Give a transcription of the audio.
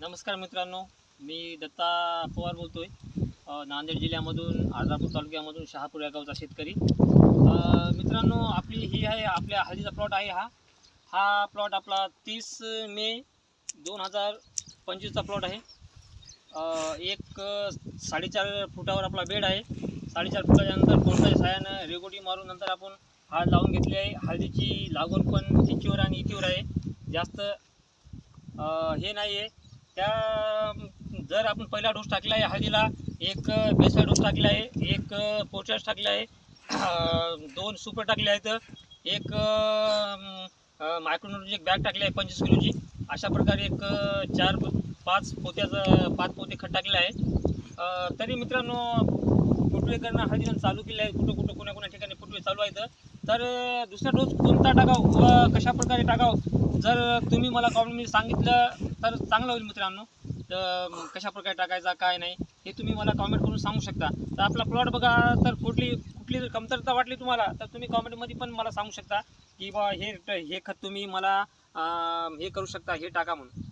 नमस्कार मित्रांनो, मी दत्ता पवार बोलतोय. नांदेड जिल्ह्यामधून अर्धापूर तालुक्यामधून शहापूर या गावचा शेतकरी. मित्रांनो, आपली ही आहे आपल्या हळदीचा प्लॉट आहे. हा प्लॉट आपला 30 मे 2025चा प्लॉट आहे. एक 4.5 फुटावर आपला बेड आहे. 4.5 फुटाच्या नंतर कोणत्याही साह्यानं रेगोटी मारून नंतर आपण हळद लावून घेतली आहे. हळदीची लागवड पण इंचीवर आणि इतीवर आहे, जास्त हे नाही आहे. जर आपण पहिला डोस टाकला आहे हळदीला, एक बेसल डोस टाकला आहे, एक पोटॅश टाकला आहे, 2 सुपर टाकले आहेत, एक मायक्रोन्यूट्रिएंट बॅग टाकली आहे 25 किलोची. अशा प्रकारे एक 4-5 पोते खत टाकले आहे. तरी मित्रांनो, फुटवे करणं हळदीनं चालू केलं आहे. कुठं कोण्या ठिकाणी फुटवे चालू आहेत. तर दुसरा डोस कोणता टाकावं व कशा प्रकारे टाकावं, जर तुम्ही मला कॉमेंटमध्ये सांगितलं तर चांगलं होईल मित्रांनो. तर कशा प्रकारे टाकायचा काय नाही हे तुम्ही मला कॉमेंट करून सांगू शकता. तर आपला प्लॉट बघा, तर कुठली जर कमतरता वाटली तुम्हाला तर तुम्ही कॉमेंटमध्ये पण मला सांगू शकता की बा हे खत तुम्ही मला हे करू शकता, हे टाका म्हणून.